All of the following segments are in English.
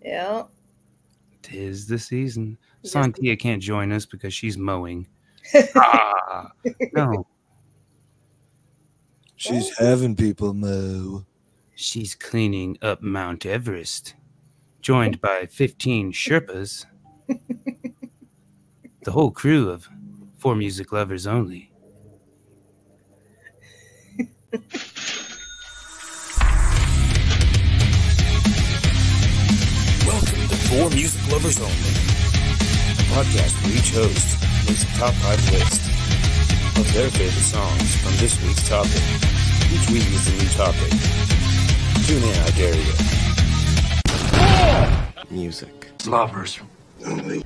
Yeah. 'Tis the season. Sontia can't join us because she's mowing. No. She's having people mow. She's cleaning up Mount Everest, joined by 15 Sherpas. The whole crew of For Music Lovers Only. Welcome to For Music Lovers Only, a podcast where each host makes a top 5 list of their favorite songs from this week's topic. Each week is a new topic. Tune in, I dare you. Music Lovers Only.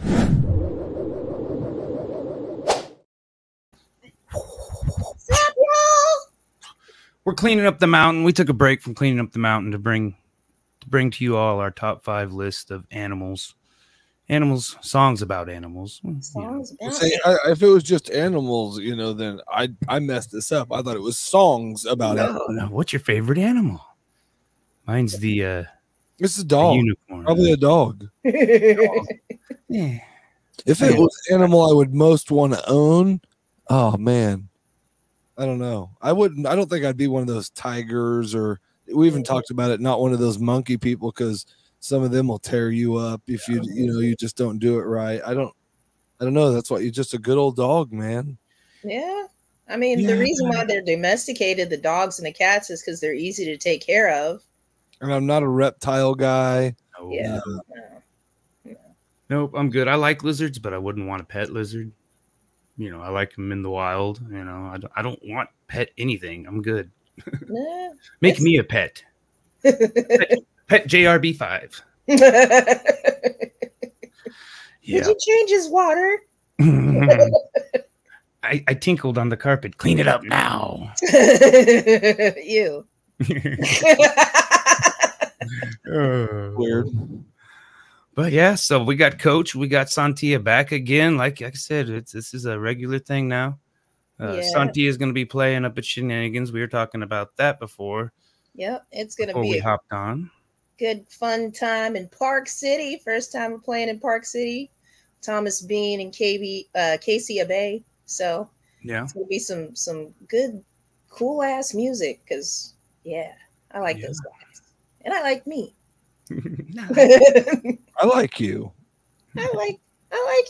We're cleaning up the mountain. We took a break from cleaning up the mountain to bring to you all our top 5 list of animals, songs about animals. If it was just animals, then I messed this up. I thought it was songs about animals. No. What's your favorite animal? Mine's the it's a dog. Unicorn. Probably a dog. Yeah. If it was an animal I would most want to own, oh man, I don't know. I don't think I'd be one of those tigers, or we even talked about it. Not one of those monkey people, because some of them will tear you up if you just don't do it right. I don't know. That's why you're just a good old dog, man. Yeah. I mean, the reason why they're domesticated, the dogs and the cats, is because they're easy to take care of. And I'm not a reptile guy. No. Yeah. Nope, I'm good. I like lizards, but I wouldn't want a pet lizard. I like them in the wild. I don't want pet anything. I'm good. Nah, Make me a pet. Pet JRB5. Did you change his water? I tinkled on the carpet. Clean it up now. You. Weird. But yeah, so we got Coach, we got Sontia back again. Like I said, this is a regular thing now. Sontia is going to be playing up at Shenanigans. We were talking about that before. Yep, it's going to be we hopped on. Good fun time in Park City. First time we're playing in Park City. Thomas Bean and Casey Abe. So yeah, it's going to be some good, cool ass music. Because I like those guys, and I like me. I like you. I like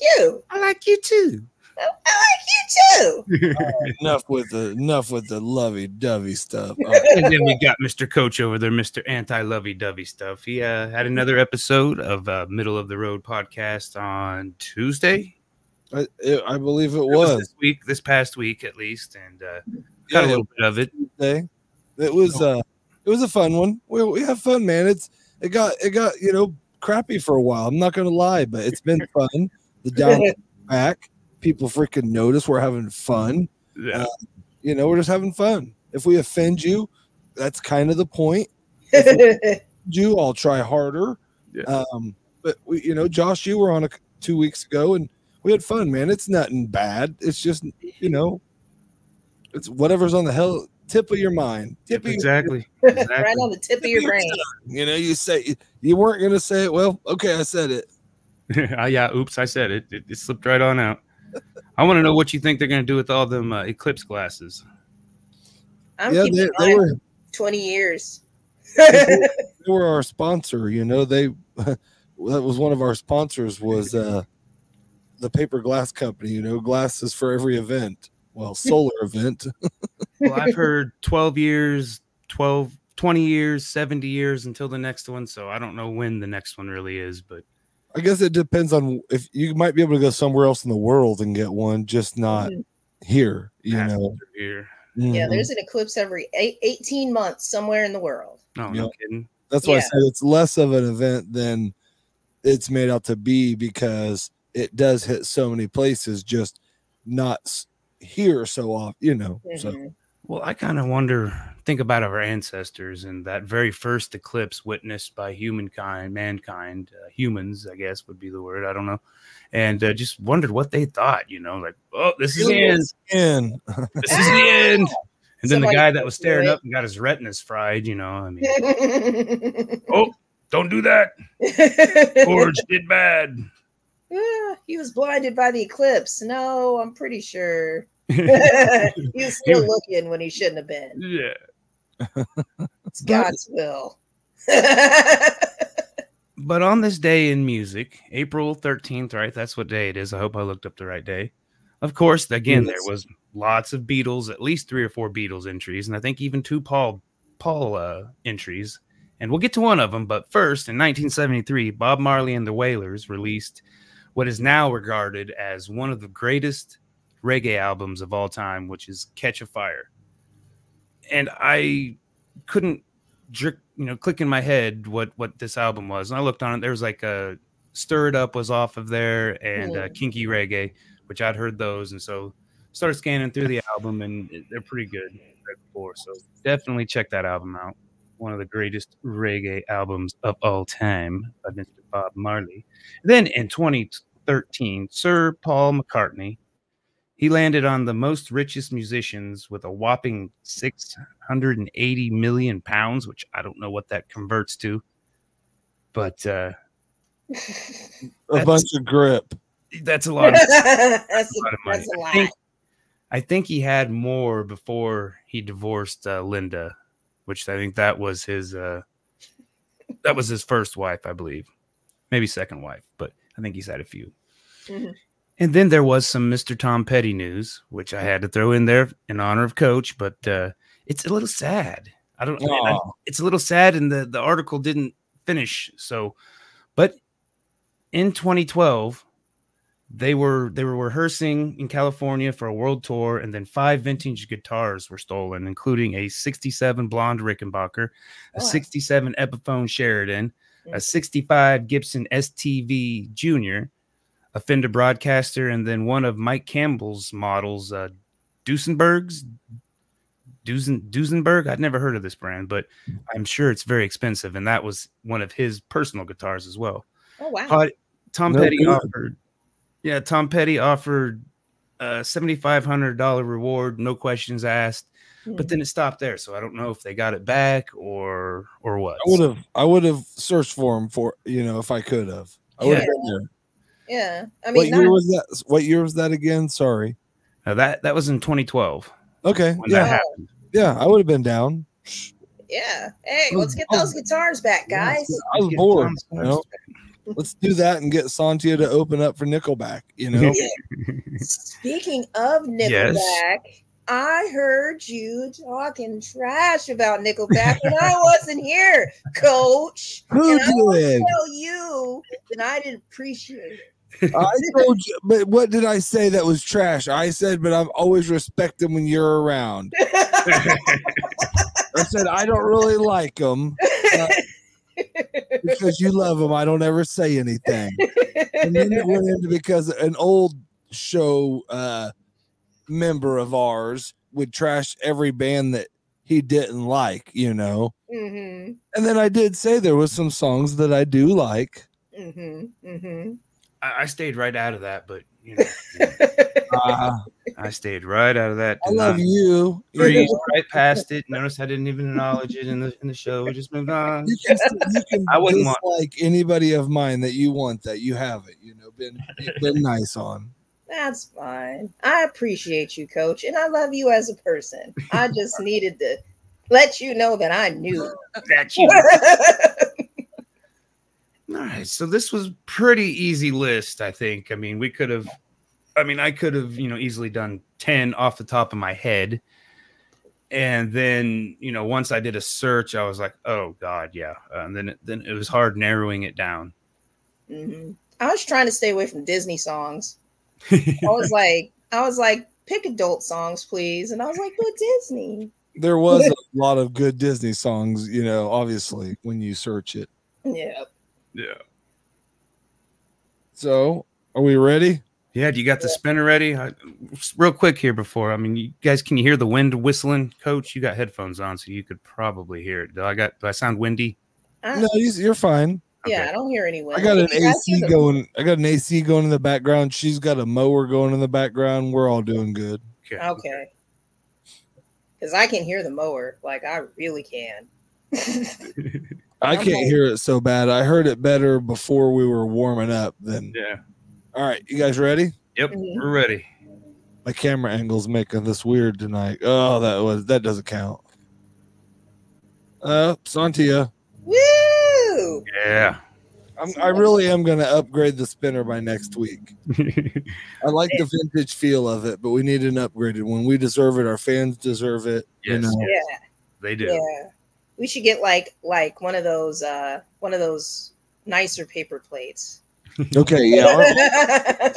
you. I like you too. I like you too. Enough with the lovey-dovey stuff. And then we got Mr. Coach over there, Mr. Anti-lovey-dovey stuff. He had another episode of Middle of the Road podcast on Tuesday. I believe it was this past week at least, and got a little bit of it. It was a fun one. We have fun, man. It got crappy for a while. I'm not gonna lie, but it's been fun. The down back, people freaking notice we're having fun. Yeah. We're just having fun. If we offend you, that's kind of the point. If we I'll try harder. Yeah. But Josh, you were on 2 weeks ago, and we had fun, man. It's nothing bad. It's just it's whatever's on the tip of your mind. Exactly. Right on the tip of your brain. You say you weren't gonna say it. Well, okay, I said it. Yeah, oops, I said it. It slipped right on out. I want to know what you think they're gonna do with all them eclipse glasses. They were 20 years. They were our sponsor. That was one of our sponsors. Was the paper glass company. Glasses for every event. Well, solar event. Well, I've heard 12 years, 20 years, 70 years until the next one. So I don't know when the next one really is, but I guess it depends on if you might be able to go somewhere else in the world and get one, just not here, Here. Yeah, there's an eclipse every 18 months somewhere in the world. Oh, no kidding. That's why I said it's less of an event than it's made out to be, because it does hit so many places, just not here so often, so. Well, I kind of think about our ancestors and that very first eclipse witnessed by mankind, humans, I guess would be the word. I don't know. And just wondered what they thought, like, oh, this is the end. This is the end. And then the guy that was staring up and got his retinas fried, I mean, oh, Don't do that. George did bad. Yeah, he was blinded by the eclipse. No, I'm pretty sure. He was still looking when he shouldn't have been. Yeah. It's God's will. But on this day in music, April 13th, right? That's what day it is. I hope I looked up the right day. Of course, again, there was lots of Beatles, at least 3 or 4 Beatles entries, and I think even 2 Paul entries. And we'll get to one of them. But first, in 1973, Bob Marley and the Wailers released what is now regarded as one of the greatest reggae albums of all time, which is Catch a Fire. And I couldn't click in my head what this album was. And I looked on it. There was like a Stir It Up was off of there, and Kinky Reggae, which I'd heard those. And so started scanning through the album, and they're pretty good. So definitely check that album out. One of the greatest reggae albums of all time by Mr. Bob Marley. Then in 2013, Sir Paul McCartney, he landed on the most richest musicians with a whopping 680 million pounds, which I don't know what that converts to, but a bunch of grip. That's a lot. That's a lot. I think he had more before he divorced Linda, which I think that was his first wife, I believe, maybe second wife, but I think he's had a few. Mm-hmm. And then there was some Mr. Tom Petty news, which I had to throw in there in honor of Coach, but it's a little sad. It's a little sad, and the article didn't finish. So, but in 2012, they were rehearsing in California for a world tour, and then 5 vintage guitars were stolen, including a 67 blonde Rickenbacker, a 67 Epiphone Sheridan, a 65 Gibson STV Junior, a Fender Broadcaster, and then one of Mike Campbell's models, Duesenberg. I'd never heard of this brand, but I'm sure it's very expensive, and that was one of his personal guitars as well. Oh wow! Tom Petty offered a $7,500 reward, no questions asked. But then it stopped there, so I don't know if they got it back or what. I would have searched for him if I could have. I would have been there. Yeah, I mean, what year was that? What year was that again? Sorry. That was in 2012. Okay, when that happened. Yeah, I would have been down. Yeah. Hey, let's get those guitars back, guys. I was bored. Let's do that and get Sontia to open up for Nickelback. Speaking of Nickelback, I heard you talking trash about Nickelback when I wasn't here, Coach. Who and did? I want to tell you that I didn't appreciate it. I told you, but what did I say that was trash? I said, but I've always respected them when you're around. I said, I don't really like them because you love them. I don't ever say anything. And then it went into because an old show member of ours would trash every band that he didn't like, Mm-hmm. And then I did say there was some songs that I do like. Mm-hmm. Mm-hmm. I stayed right out of that, but I stayed right out of that. I love you. Breezed right past it. Notice I didn't even acknowledge it in the show. We just moved on. You can I wouldn't like anybody of mine that you want that you haven't, been nice on. That's fine. I appreciate you, Coach, and I love you as a person. I just needed to let you know that I knew that you. All right, so this was pretty easy list, I think. I mean, I could have, easily done 10 off the top of my head. And then, once I did a search, I was like, oh God, yeah. And then it was hard narrowing it down. Mm-hmm. I was trying to stay away from Disney songs. I was like, pick adult songs, please. And I was like, but Disney. There was a lot of good Disney songs, obviously, when you search it. Yeah. Yeah. So, are we ready? Yeah. Do you got the spinner ready? Real quick here before. You guys, can you hear the wind whistling? Coach, you got headphones on, so you could probably hear it. Do I sound windy? No, you're fine. Yeah, Okay. I don't hear any wind. I got an AC going. I got an AC going in the background. She's got a mower going in the background. We're all doing good. Okay. Because I can hear the mower. Like, I really can. I can't hear it so bad. I heard it better before we were warming up than. Yeah. All right, you guys ready? Yep, we're ready. My camera angle's making this weird tonight. Oh, that doesn't count. Sontia. Woo! Yeah. I really am going to upgrade the spinner by next week. I like the vintage feel of it, but we need an upgraded one. We deserve it. Our fans deserve it. Yes. You know? Yeah, they do. Yeah, we should get like one of those nicer paper plates. Okay, yeah.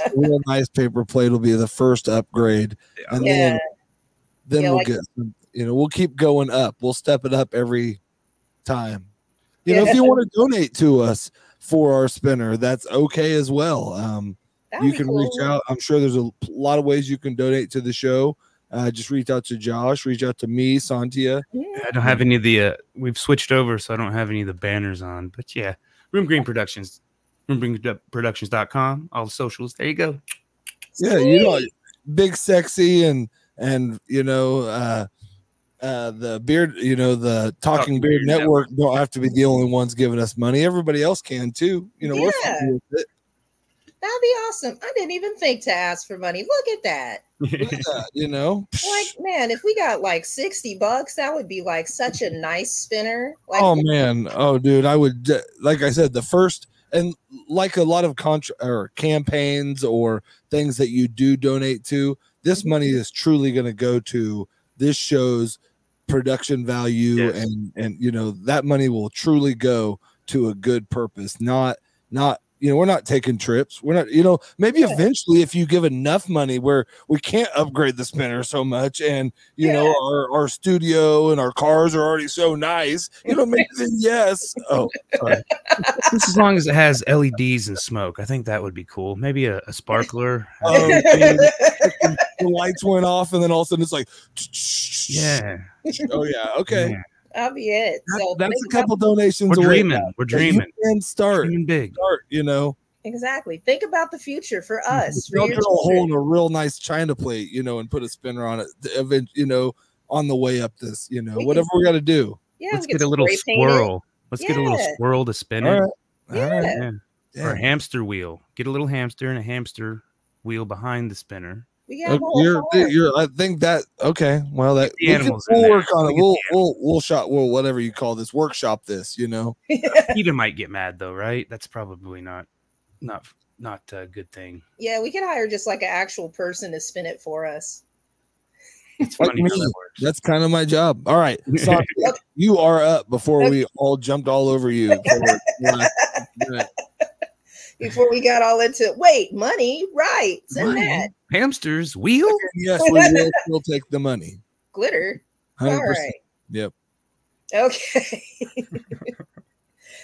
A real nice paper plate will be the first upgrade, and then we'll get some, we'll keep going up. We'll step it up every time. If you want to donate to us for our spinner, that's okay as well. You can reach out. I'm sure there's a lot of ways you can donate to the show. Just reach out to Josh, reach out to me, Sontia. I don't have any of the we've switched over, so I don't have any of the banners on, but yeah, Room Green Productions, roomgreenproductions.com, all the socials, there you go. Yeah, big sexy and the beard, the Talking Beard Network don't have to be the only ones giving us money. Everybody else can too. We're fine with it. That'd be awesome. I didn't even think to ask for money. Look at that. Like, man, if we got like $60, that would be like such a nice spinner. Like, oh man, dude, I would, like I said, the first, and like a lot of campaigns or things that you do donate to, this money is truly going to go to this show's production value, and that money will truly go to a good purpose. Not we're not taking trips. We're not, maybe eventually if you give enough money where we can't upgrade the spinner so much, and our studio and our cars are already so nice, maybe then yes. Oh, sorry. Just as long as it has LEDs and smoke, I think that would be cool. Maybe a sparkler. The lights went off, and then all of a sudden it's like, yeah. Oh yeah, okay. Yeah. That'll be it. So that's a couple donations. We're away. dreaming. We're dreaming. And start big. Exactly. Think about the future for us. I'll drill a hole in a real nice china plate, and put a spinner on it. On the way up this, whatever we got to do. Yeah, let's get a little squirrel. Let's get a little squirrel to spin it. All right. Or a hamster wheel. Get a little hamster and a hamster wheel behind the spinner. I think that okay. Well, that we'll work on it. We'll whatever you call this, workshop this. Peter might get mad though, right? That's probably not a good thing. Yeah, we could hire just like an actual person to spin it for us. It's funny how that works. That's kind of my job. All right, so you are up before we all jumped all over you. Before we got all into money, right? Send that. Hamsters, wheel? Yes, we will still take the money. Glitter. 100%. All right. Yep. Okay.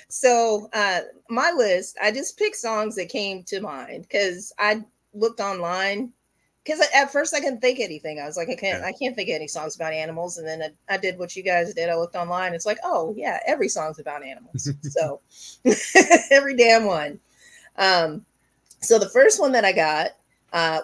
So my list, I just picked songs that came to mind because I looked online. Because at first I couldn't think of anything. I was like, I can't think of any songs about animals. And then I did what you guys did. I looked online. It's like, oh yeah, every song's about animals. So every damn one. So the first one that I got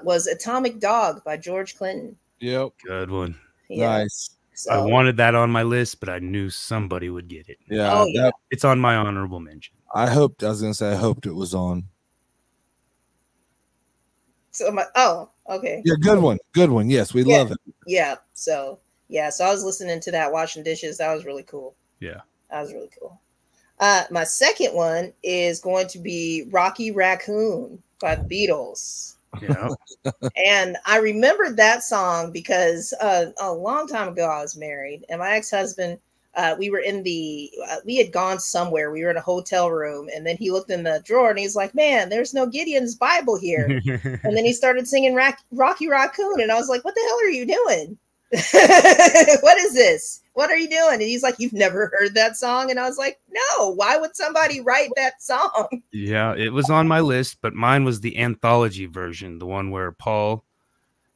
was Atomic Dog by George Clinton. Yep. Good one. Yeah. Nice. So, I wanted that on my list, but I knew somebody would get it. Yeah. It's on my honorable mention. I hoped it was on. So okay. Yeah, good one. Good one. Yes, we love it. Yeah. So I was listening to that, washing dishes. That was really cool. Yeah. That was really cool. My second one is going to be Rocky Raccoon by the Beatles. Yeah. And I remembered that song because a long time ago I was married, and my ex-husband, we had gone somewhere. We were in a hotel room, and then he looked in the drawer and he's like, man, there's no Gideon's Bible here. And then he started singing Rocky Raccoon. And I was like, what the hell are you doing? What is this? What are you doing? And he's like, you've never heard that song? And I was like, no, why would somebody write that song? Yeah, it was on my list, but mine was the anthology version, the one where Paul,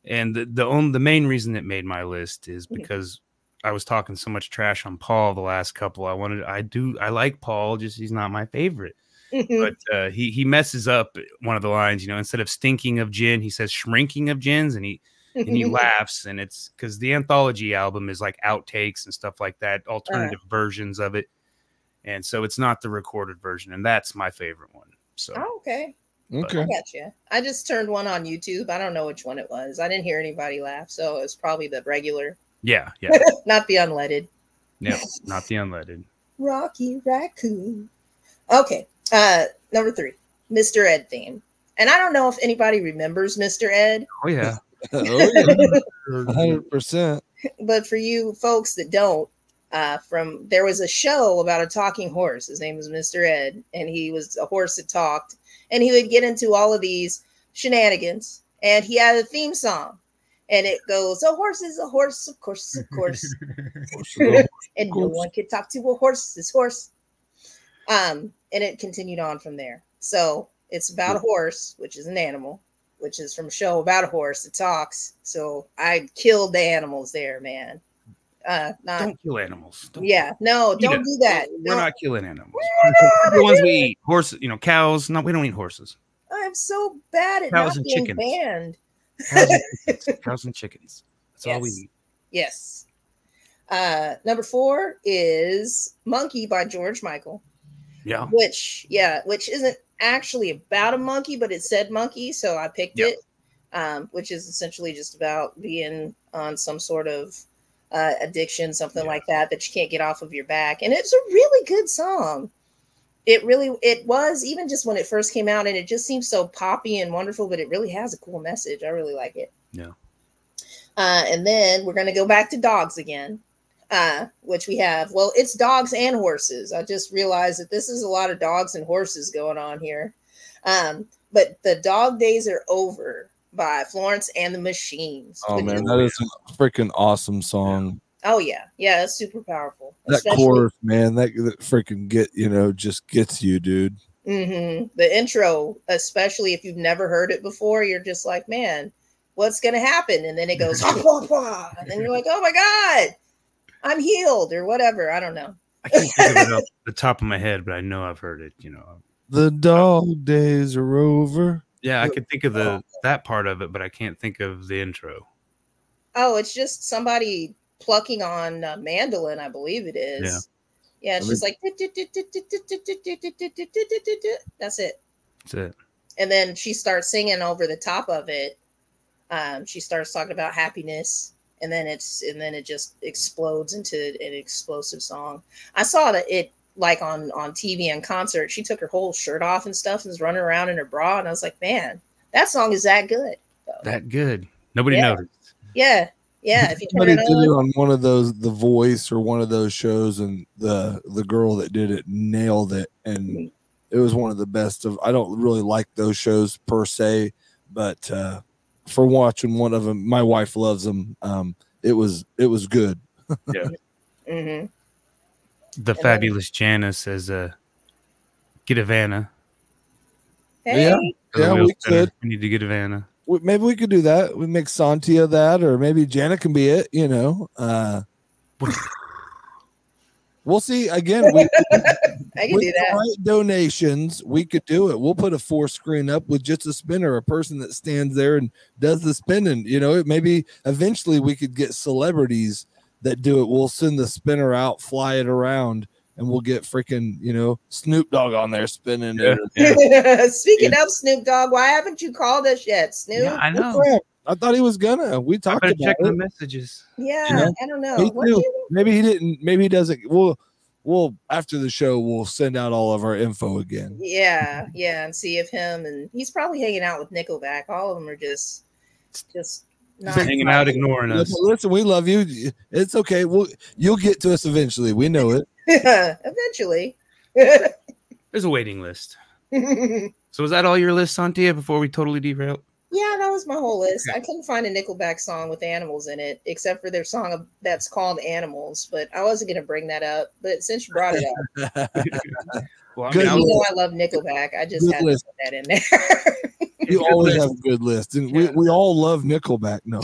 and the main reason it made my list is because I was talking so much trash on Paul the last couple. I like Paul, just he's not my favorite. But he messes up one of the lines, instead of stinking of gin, he says shrinking of gins, and he laughs, and it's because the anthology album is like outtakes and stuff like that, alternative versions of it. And so it's not the recorded version, and that's my favorite one. So okay. Okay. I got you. I just turned one on YouTube. I don't know which one it was. I didn't hear anybody laugh, so it was probably the regular. Yeah. Not the unleaded. No, not the unleaded. Rocky Raccoon. Okay. Number 3, Mr. Ed theme. And I don't know if anybody remembers Mr. Ed. Oh yeah. Oh yeah. 100%. But for you folks that don't, there was a show about a talking horse. His name was Mr. Ed, and he was a horse that talked, and he would get into all of these shenanigans, and he had a theme song, and it goes, "A horse is a horse, of course, of course." And no one could talk to a horse, this horse. And it continued on from there. So it's about a horse, which is an animal, which is from a show about a horse that talks. So I killed the animals there, man. Don't kill animals. Don't do that. We're not killing animals. The ones we eat, horses, cows. No, we don't eat horses. I'm so bad at cows not and being chickens. banned. Cows and chickens. That's all we eat. Yes. Number 4 is Monkey by George Michael. Yeah. Which isn't actually about a monkey, but it said monkey, so I picked it. Which is essentially just about being on some sort of addiction, something like that you can't get off of your back. And it's a really good song. It was, even just when it first came out, and it just seems so poppy and wonderful, but it really has a cool message. I really like it. Yeah. And then we're going to go back to dogs again, which we have. Well, it's dogs and horses. I just realized that this is a lot of dogs and horses going on here. But The Dog Days Are Over by Florence and the Machines. Oh man, that is a freaking awesome song. Oh yeah, it's super powerful. That chorus, man, that freaking just gets you, dude. Mm-hmm. The intro, especially if you've never heard it before, you're just like, man, what's gonna happen? And then it goes, and then you're like, oh my god, I'm healed or whatever. I don't know. I can't think of it off the top of my head, but I know I've heard it. The dog days are over. Yeah, I could think of that part of it, but I can't think of the intro. Oh, it's just somebody plucking on mandolin, I believe it is. Yeah, it's just like that's it. That's it. And then she starts singing over the top of it. She starts talking about happiness, and then it just explodes into an explosive song. I saw that it like on TV and concert. She took her whole shirt off and stuff and was running around in her bra, and I was like, man, that song is that good. That good. Nobody noticed. Yeah. If you somebody did it on one of those, The Voice or one of those shows, and the girl that did it nailed it, and it was one of the best of. I don't really like those shows per se, but for watching one of them, my wife loves them. It was good. Yeah. Mm-hmm. The fabulous Janice says, "Get a Vanna." Hey. Yeah, we could. We need to get a Vanna. Maybe we could do that. We make Sontia that, or maybe Janet can be it. We'll see. Again, I can do that. Right donations, we could do it. We'll put a 4-screen up with just a spinner, a person that stands there and does the spinning. Maybe eventually we could get celebrities that do it. We'll send the spinner out, fly it around, and we'll get freaking, Snoop Dogg on there spinning. Yeah. Speaking of Snoop Dogg, why haven't you called us yet, Snoop? Yeah, I know. I thought he was gonna. We talked about check it. the messages. Yeah, I don't know. Me too. Maybe he didn't. Maybe he doesn't. We'll after the show, we'll send out all of our info again. Yeah, and see if and he's probably hanging out with Nickelback. All of them are just not hanging out, ignoring us. Listen, we love you. It's okay. You'll get to us eventually. We know it. Eventually. There's a waiting list. So is that all your list, Sontia, before we totally derailed? Yeah, that was my whole list. I couldn't find a Nickelback song with animals in it, except for their song that's called Animals, but I wasn't going to bring that up. But since you brought it up, Well, I love Nickelback. I just had to put that in there. You always have a good list. And we all love Nickelback. No.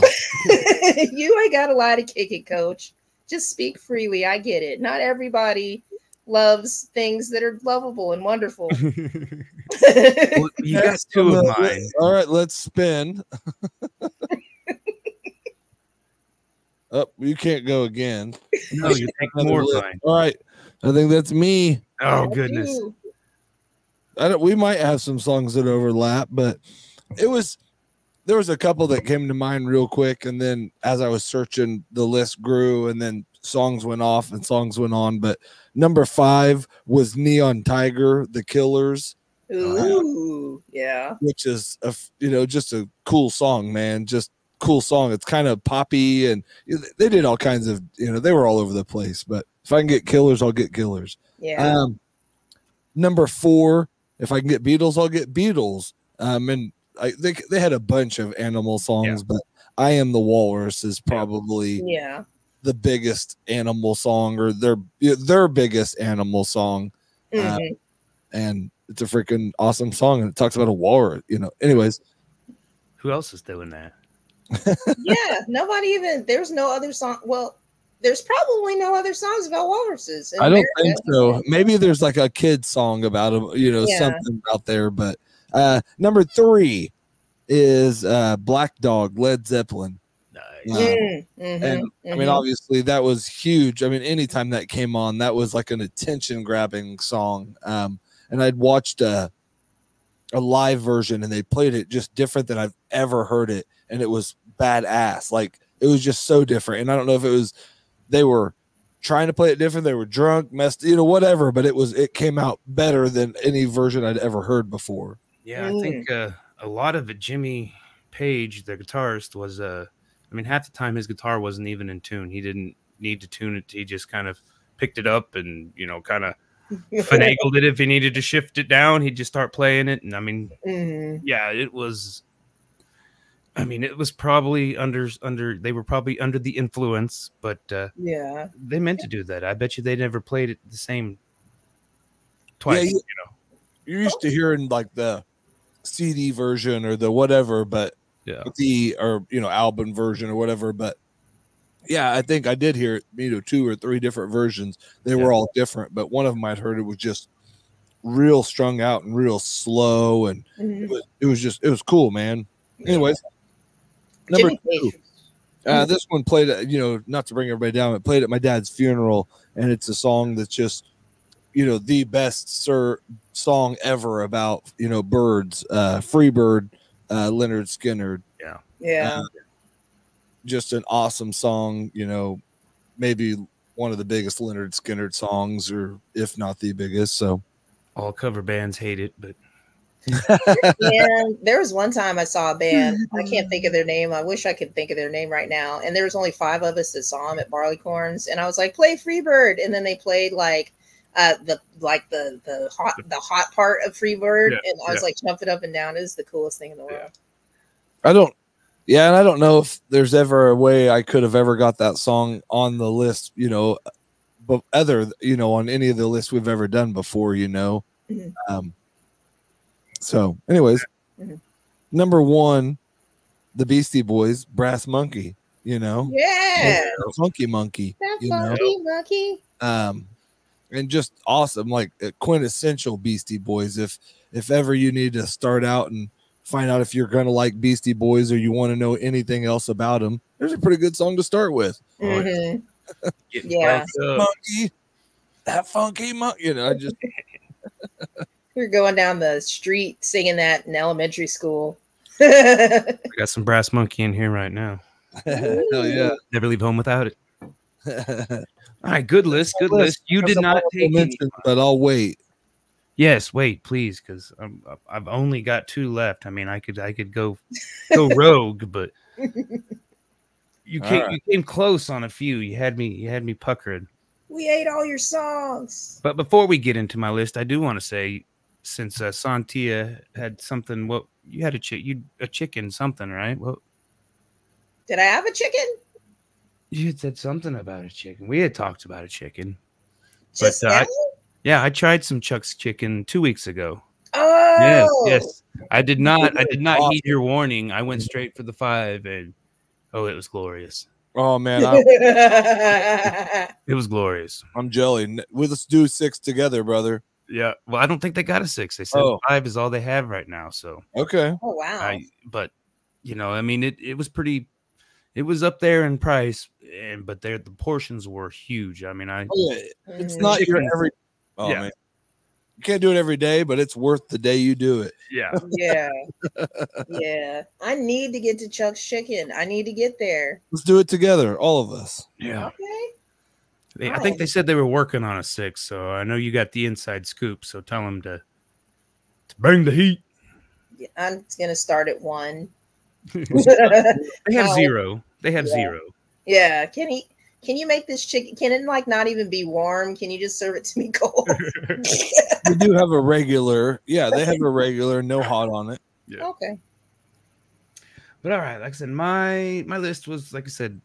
You ain't got a lie to kick it, Coach. Just speak freely. I get it. Not everybody loves things that are lovable and wonderful. Well, you got 2 of mine. All right, let's spin. You can't go again. No, you take more of mine. All right, I think that's me. Oh goodness. We might have some songs that overlap, but there was a couple that came to mind real quick, and then as I was searching, the list grew, and then songs went off and songs went on. But number 5 was Neon Tiger, The Killers. Ooh, yeah. Which is just a cool song, man. Just cool song. It's kind of poppy, and they did all kinds of, they were all over the place. But if I can get Killers, I'll get Killers. Yeah. Number 4, if I can get Beatles, I'll get Beatles. And they had a bunch of Animal songs, but I Am the Walrus is probably the biggest Animal song, or their biggest Animal song. And it's a freaking awesome song, and it talks about a walrus, anyways. Who else is doing that? Yeah, nobody even, there's no other song. Well, there's probably no other songs about walruses. I don't think so. Maybe there's like a kid song about them, something out there. But number 3 is Black Dog, Led Zeppelin. Nice. And I mean, obviously that was huge. I mean, anytime that came on, that was like an attention grabbing song. And I'd watched a live version, and they played it just different than I've ever heard it. And it was badass. Like, it was just so different. And I don't know if it was, they were trying to play it different. They were drunk, messed, whatever, but it came out better than any version I'd ever heard before. Yeah. I think a lot of it, Jimmy Page, the guitarist, was, half the time his guitar wasn't even in tune. He didn't need to tune it. He just kind of picked it up and, kind of finagled it. If he needed to shift it down, he'd just start playing it. And it was, it was probably they were probably under the influence, but they meant to do that. I bet you they never played it the same twice. You're used to hearing like the CD version or the whatever, but album version or whatever. But I think I did hear it, 2 or 3 different versions. They were all different, but one of them I'd heard it was just real strung out and real slow, and it was cool, man. Anyways, number 2, this one played, not to bring everybody down, it played at my dad's funeral, and it's a song that's just, the best song ever about, birds, Freebird, Leonard Skinner. Just an awesome song, maybe one of the biggest Leonard Skinner songs, or if not the biggest. So all cover bands hate it, but there was one time I saw a band. I can't think of their name. I wish I could think of their name right now. And there was only 5 of us that saw them at Barleycorns, and I was like, "Play Freebird," and then they played like the hot part of Freebird, and I was like jumping up and down. It was the coolest thing in the world. And I don't know if there's ever a way I could have ever got that song on the list, but on any of the lists we've ever done before, So anyways, number 1, the Beastie Boys, Brass Monkey, Funky Monkey, Monkey. And just awesome, like quintessential Beastie Boys. If ever you need to start out and find out if you're going to like Beastie Boys or you want to know anything else about them, there's a pretty good song to start with. Monkey, that funky monkey, I just we were going down the street singing that in elementary school. I got some Brass Monkey in here right now. Hell yeah. Never leave home without it. All right, good list. You did not take any, but I'll wait. Yes, wait, please, because I've only got 2 left. I could go rogue, but you came close on a few. You had me puckered. We ate all your songs. But before we get into my list, I do want to say, since Sontia had something, you had a chicken something, right? What did I have a chicken? You had said something about a chicken. We had talked about a chicken. Just I tried some Chuck's chicken 2 weeks ago. Oh, yes. I did not heed your warning. I went straight for the 5, and it was glorious. Oh man, it was glorious. I'm jelly. Let's do 6 together, brother. Yeah. Well, I don't think they got a 6. They said 5 is all they have right now. So okay. Oh wow. But it was pretty. It was up there in price, but the portions were huge. it's not your every. Oh man, can't do it every day, but it's worth the day you do it. Yeah. Yeah. Yeah. I need to get to Chuck's Chicken. I need to get there. Let's do it together, all of us. Yeah. Okay. I think they said they were working on a 6, so I know you got the inside scoop. So tell them to bring the heat. I'm gonna start at 1. They have 0. They have 0. Yeah. Can you make this chicken? Can it like not even be warm? Can you just serve it to me cold? We do have a regular. Yeah, they have a regular, no hot on it. Yeah. Okay. But all right, like I said, my list was, like I said,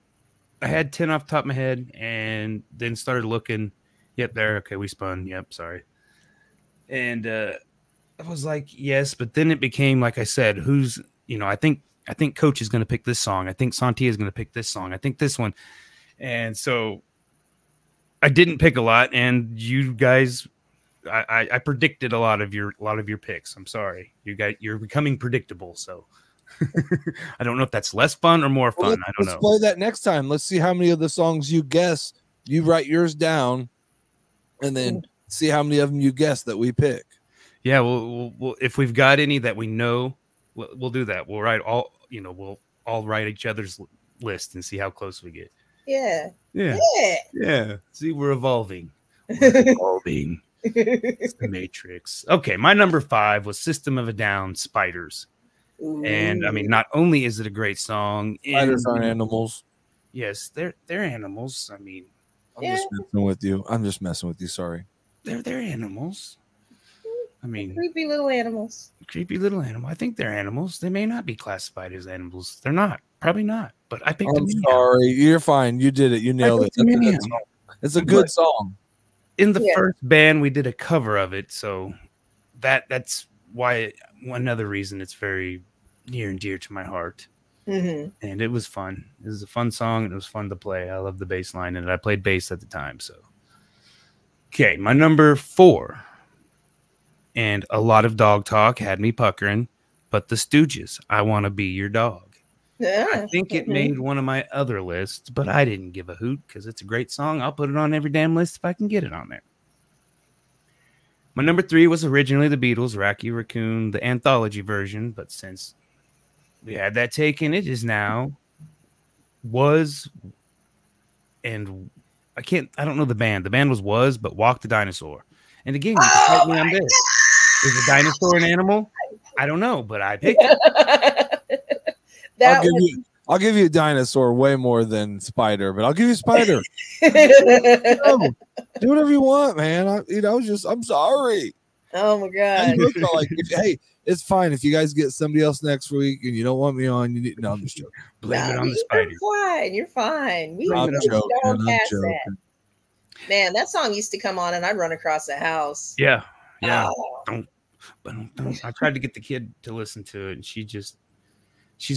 I had 10 off the top of my head and then started looking. Yep, there. Okay, we spun. Yep, sorry. And I was like, yes, but then it became, like I said, who's, I think Coach is going to pick this song. I think Sontia is going to pick this song. I think this one. And so I didn't pick a lot, and you guys, I predicted a lot of your picks. I'm sorry. You're becoming predictable, so I don't know if that's less fun or more fun. I don't know. Let's play that next time. Let's see how many of the songs you guess. You write yours down, and then see how many of them you guess that we pick. Yeah, we'll if we've got any that we know, we'll do that. We'll write all. We'll all write each other's list and see how close we get. Yeah. See, we're evolving. It's the Matrix. Okay, my number 5 was System of a Down, Spiders. Ooh. And I mean, not only is it a great song, spiders aren't animals. Yes, they're animals. I mean, I'm just messing with you. Sorry. They're animals. I mean, creepy little animals. Creepy little animal. I think they're animals. They may not be classified as animals. They're not. Probably not. But I picked them. I'm sorry. You're fine. You did it. You nailed it. It's a good song. In the first band, we did a cover of it, so that's why another reason it's very near and dear to my heart. And it was fun. It was a fun song, and it was fun to play. I love the bass line, and I played bass at the time. So, okay, my number 4, and a lot of dog talk had me puckering, but the Stooges, I Want to Be Your Dog. Yeah, I think it made one of my other lists, but I didn't give a hoot because it's a great song. I'll put it on every damn list if I can get it on there. My number 3 was originally the Beatles, Rocky Raccoon, the anthology version, but since we had that taken, it is now and I don't know the band. The band was, but Walk the Dinosaur. And again, you can help me on this. Is a dinosaur an animal? I don't know, but I picked it. I'll give you a dinosaur way more than spider, but I'll give you spider. Do whatever you want, man. I'm sorry. Oh my god. Hey, it's fine if you guys get somebody else next week and you don't want me on. No, I'm just joking. Blame it on the spider. You're fine. I'm joking. Man, that song used to come on and I'd run across the house. Yeah. Oh. I tried to get the kid to listen to it, and she's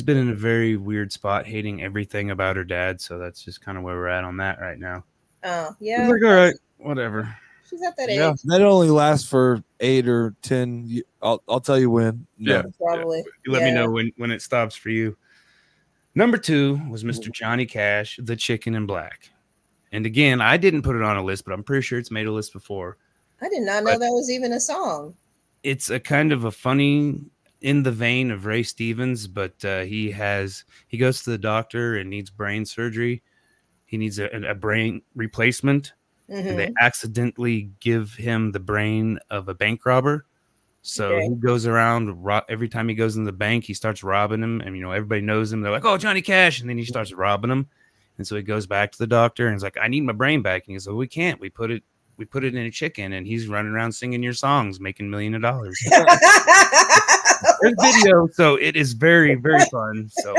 been in a very weird spot, hating everything about her dad. So that's just kind of where we're at on that right now. Oh, yeah. Like, all right, whatever. She's at that age. Yeah, that only lasts for 8 or 10. I'll tell you when. Yeah, probably. You let me know when it stops for you. Number 2 was Mr. Johnny Cash, The Chicken in Black. And again, I didn't put it on a list, but I'm pretty sure it's made a list before. I did not know that was even a song. It's a kind of a funny, in the vein of Ray Stevens, but he goes to the doctor and needs brain surgery. He needs a brain replacement, and they accidentally give him the brain of a bank robber. So he goes around every time he goes in the bank, he starts robbing him, and everybody knows him. They're like, "Oh, Johnny Cash," and then he starts robbing him. And so he goes back to the doctor and he's like, "I need my brain back." And he goes, "Well, we can't. We put it in a chicken." And he's running around singing your songs, making millions of dollars. There's video, so it is very, very fun. So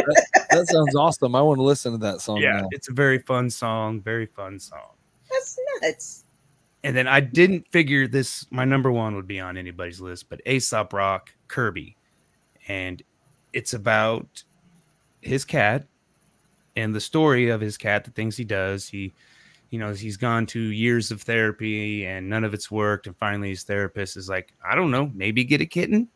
that sounds awesome. I want to listen to that song. Yeah, now. It's a very fun song. Very fun song. That's nuts. And then I didn't figure my number 1 would be on anybody's list, but Aesop Rock, Kirby. And it's about his cat and the story of his cat, the things he does. He's gone to years of therapy and none of it's worked. And finally his therapist is like, I don't know, maybe get a kitten.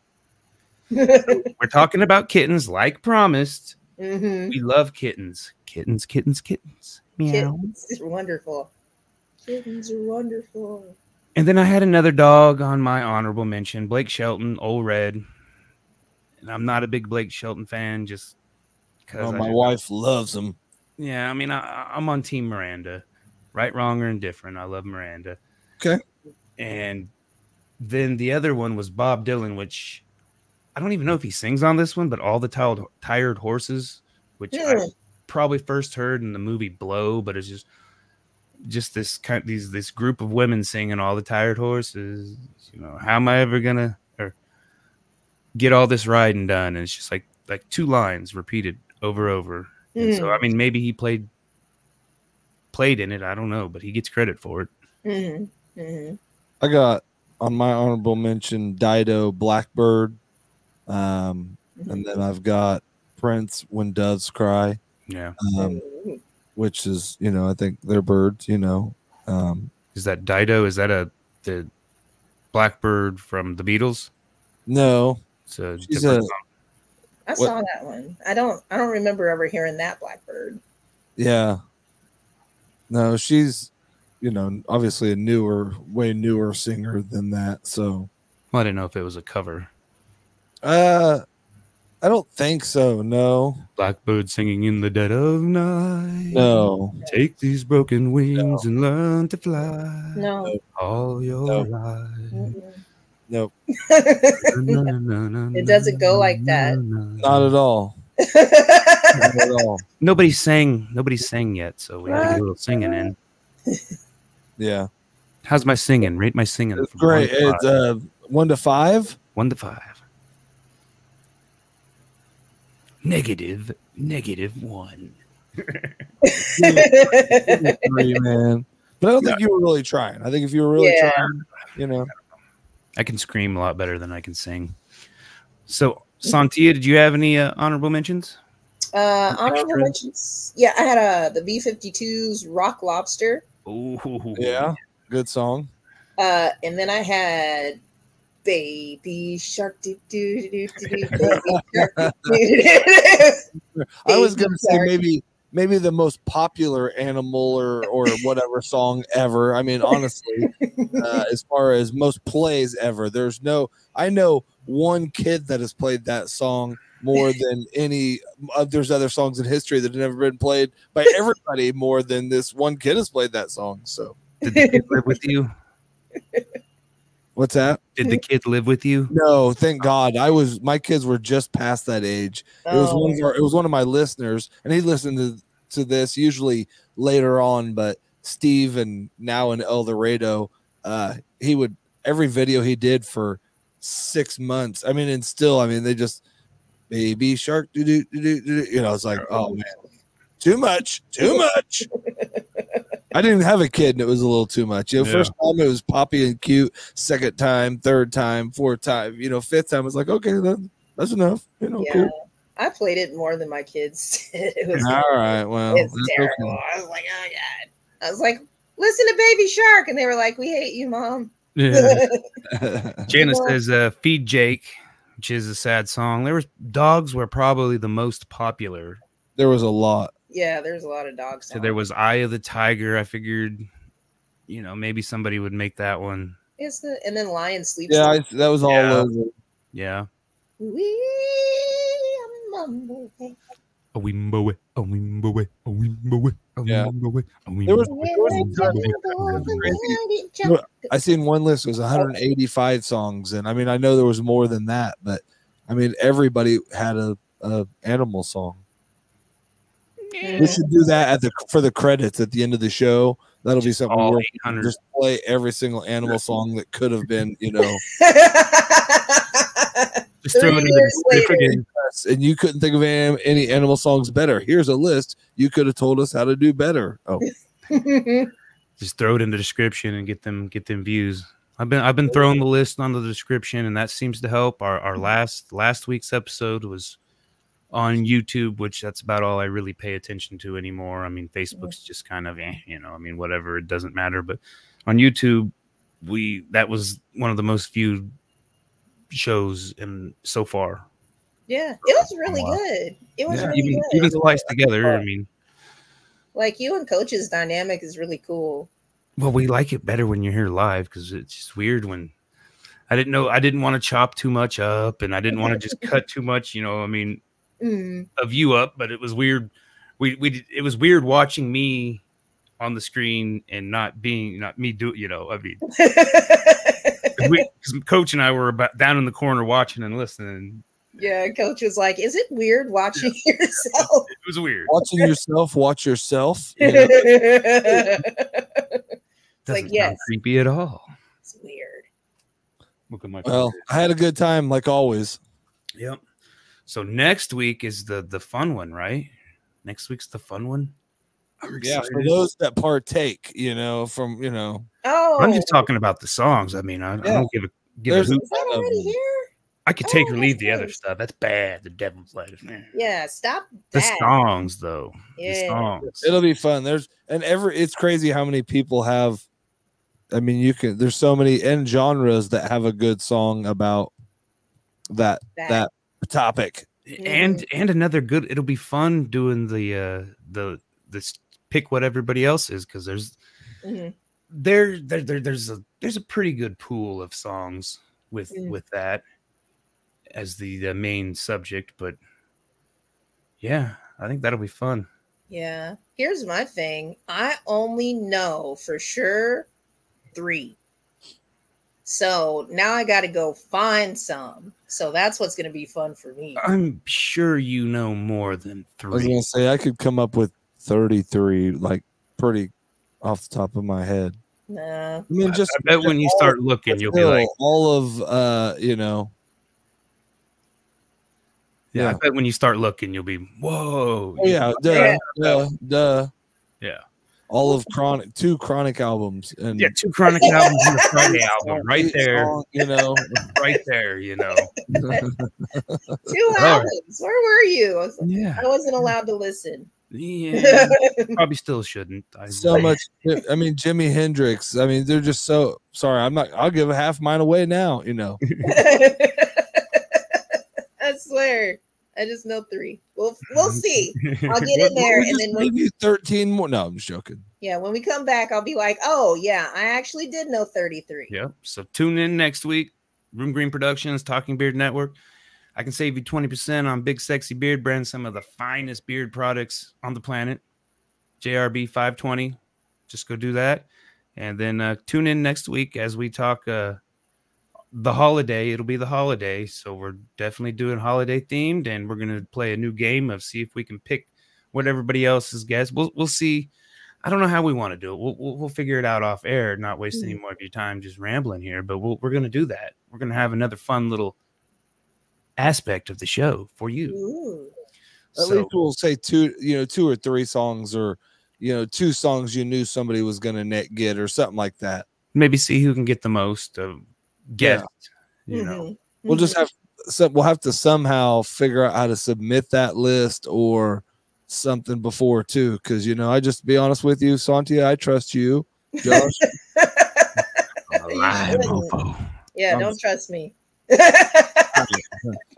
We're talking about kittens like promised. We love kittens. Kittens. Meow. Kittens are wonderful. Kittens are wonderful. And then I had another dog on my honorable mention, Blake Shelton, Old Red. And I'm not a big Blake Shelton fan, just because my wife loves him. Yeah, I mean, I'm on Team Miranda. Right, wrong, or indifferent. I love Miranda. Okay. And then the other one was Bob Dylan, which I don't even know if he sings on this one, but All the Tired Horses, which I probably first heard in the movie Blow, but it's just this this group of women singing All the Tired Horses. You know, how am I ever gonna get all this riding done? And it's just like 2 lines repeated over. And so I mean, maybe he played in it. I don't know, but he gets credit for it. I got on my honorable mention Dido, Blackbird, and then I've got Prince, When Doves Cry. Yeah. Which is, you know, I think they're birds, you know. Is that Dido? Is that the Blackbird from the Beatles? No. So I saw that one. I don't remember ever hearing that Blackbird. Yeah. No, she's, you know, obviously a way newer singer than that. So I didn't know if it was a cover. I don't think so. No. Blackbird singing in the dead of night. No. Take these broken wings and learn to fly. No. All your life. Nope. It doesn't go like that. Not at all. Not at all. Nobody sang yet, so we had to get a little singing in. Yeah. How's my singing? Rate my singing. It's great. It's 1 to 5. 1 to 5. -1. 3, man. But I don't think you were really trying. I think if you were really trying, you know. I can scream a lot better than I can sing. So, Sontia, did you have any honorable mentions? Honorable mentions. Yeah, I had the B-52's Rock Lobster. Ooh. Yeah, good song. And then I had Baby Shark. Baby Shark. I was gonna say maybe the most popular Animal or whatever song ever. I mean, honestly, as far as most plays ever, I know one kid that has played that song more than any. There's other songs in history that have never been played by everybody more than this one kid has played that song. So, did the kid live with you? What's that? Did the kid live with you? No, thank God. My kids were just past that age. It was one of my listeners, and he listened to this usually later on, but Steve, and now in El Dorado, he would, every video he did for 6 months. I mean, and still, I mean, they just Baby Shark, you know, it's like, oh man, too much. I didn't have a kid, and it was a little too much. You know, first time it was poppy and cute. Second time, third time, fourth time. You know, fifth time was like, okay, that's enough. You know, cool. I played it more than my kids. It was all right. Well, it's terrible. Okay. I was like, oh god. I was like, listen to Baby Shark, and they were like, we hate you, Mom. Yeah. Janice says, "Feed Jake," which is a sad song. Dogs were probably the most popular. There was a lot. Yeah, there's a lot of dogs. So there was Eye of the Tiger. I figured, you know, maybe somebody would make that one. And then Lion Sleeps. Yeah, that was all over. Yeah. I seen one list, it was 185 songs, and I mean, I know there was more than that, but I mean, everybody had a animal song. We should do that for the credits at the end of the show. That'll be something we'll just play every single animal song that could have been, you know. Just throw it in the description. And you couldn't think of any animal songs better. Here's a list. You could have told us how to do better. Oh. Just throw it in the description and get them views. I've been throwing the list on the description, and that seems to help. Our last week's episode was on YouTube, which that's about all I really pay attention to anymore. I mean, Facebook's just kind of, you know, I mean, whatever, it doesn't matter. But on YouTube, that was one of the most viewed shows so far. Yeah, it was really good. It was really good. Even spliced together. I mean, like you and Coach's dynamic is really cool. Well, we like it better when you're here live because it's just weird when I didn't want to chop too much up and I didn't want to just cut too much, I mean, of you up, but it was weird. It was weird watching me on the screen and not me do, I mean, because Coach and I were about down in the corner watching and listening. Yeah, Coach was like, "Is it weird watching yourself?" It was weird. Watching yourself, watch yourself. Doesn't like, sound creepy at all. It's weird. Look at my Well, I had a good time, like always. Yep. So next week is the fun one, right? Next week's the fun one. Yeah, for those that partake, from. Oh, I'm just talking about the songs. I mean, I don't give a hoot. Is that already here? I could take or leave the other stuff. That's bad. The devil's lettuce, man. Yeah, stop The that. songs, though. Yeah. The songs. It'll be fun. It's crazy how many people have. I mean, there's so many end genres that have a good song about that topic. And another good. It'll be fun doing the pick what everybody else is because there's there's a pretty good pool of songs with that as the main subject, but yeah, I think that'll be fun. Yeah. Here's my thing. I only know for sure 3. So now I got to go find some. So that's what's going to be fun for me. I'm sure you know more than 3. I was going to say I could come up with 33, like pretty off the top of my head. Nah. I mean, I bet when you start looking, you'll be like all of Yeah, I bet when you start looking, you'll be whoa. Oh, yeah, duh. Yeah. All of two Chronic albums, and 2 Chronic albums and a Friday album, right there. Right there, 2 albums. Where were you? I wasn't allowed to listen. Yeah, probably still shouldn't. So much. I mean, Jimi Hendrix. I mean, they're just so sorry. I'll give a half mine away now. I swear. I just know 3. We'll see. I'll get in there and then maybe 13 more. No, I'm just joking. Yeah, when we come back, I'll be like, oh yeah, I actually did know 33. Yep. So tune in next week. Room Green Productions, Talking Beard Network. I can save you 20% on Big Sexy Beard Brand, some of the finest beard products on the planet. JRB520. Just go do that. And then tune in next week as we talk the holiday. It'll be the holiday, so we're definitely doing holiday themed, and we're gonna play a new game of see if we can pick what everybody else has guessed. We'll see. I don't know how we want to do it. We'll figure it out off air, not waste any more of your time just rambling here. But we're gonna do that. We're gonna have another fun little aspect of the show for you. Ooh. At least we'll say 2 or 3 songs, or 2 songs you knew somebody was gonna get, or something like that. Maybe see who can get the most guessed. We'll just we'll have to somehow figure out how to submit that list or something before too, because I just be honest with you, Sontia, I trust you, Josh. Yeah, don't trust me.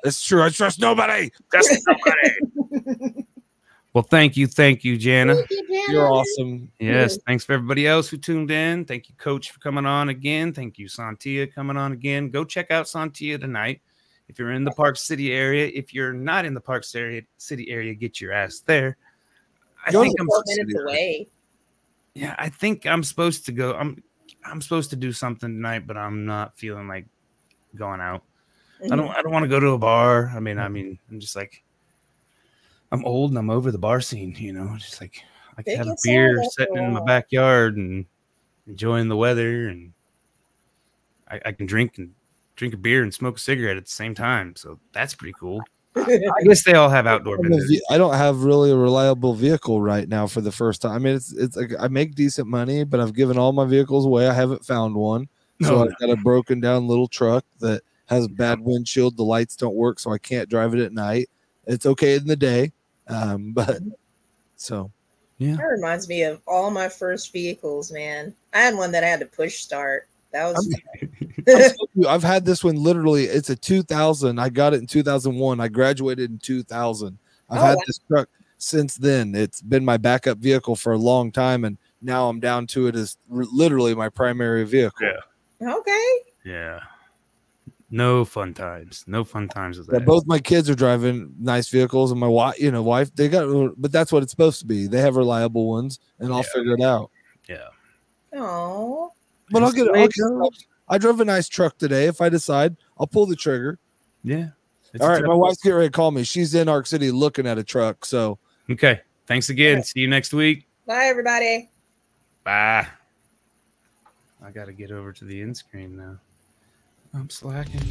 It's true. I trust nobody. Trust nobody. Well, thank you, Jana. Thank you, Jana. You're awesome. Yes, thanks for everybody else who tuned in. Thank you, Coach, for coming on again. Thank you, Sontia, coming on again. Go check out Sontia tonight if you're in the Park City area. If you're not in the Park City area, get your ass there. I think I'm 4 minutes away. Yeah, I think I'm supposed to go. I'm supposed to do something tonight, but I'm not feeling like going out. I don't want to go to a bar. I mean, I'm just like, I'm old and I'm over the bar scene, just like I can have a beer sitting in my backyard and enjoying the weather, and I can drink a beer and smoke a cigarette at the same time. So that's pretty cool. I guess they all have outdoor vendors. I don't have really a reliable vehicle right now for the first time. I mean, it's like I make decent money, but I've given all my vehicles away. I haven't found one. So I've got a broken down little truck that has bad windshield. The lights don't work, so I can't drive it at night. It's okay in the day. But so yeah, that reminds me of all my first vehicles, man. I had one that I had to push start. That was I've had this one literally. It's a 2000. I got it in 2001. I graduated in 2000. I've had this truck since then. It's been my backup vehicle for a long time, and now I'm down to it as literally my primary vehicle. Yeah. Okay. Yeah. No fun times. No fun times with Yeah, that. both my kids are driving nice vehicles, and my wife, they got, but that's what it's supposed to be. They have reliable ones, and I'll figure it out. Yeah. Oh. But I drove a nice truck today. If I decide, I'll pull the trigger. Yeah. All right, my wife's getting ready to call me. She's in Arc City looking at a truck. So okay. Thanks again. See you next week. Bye, everybody. Bye. I got to get over to the end screen now. I'm slacking.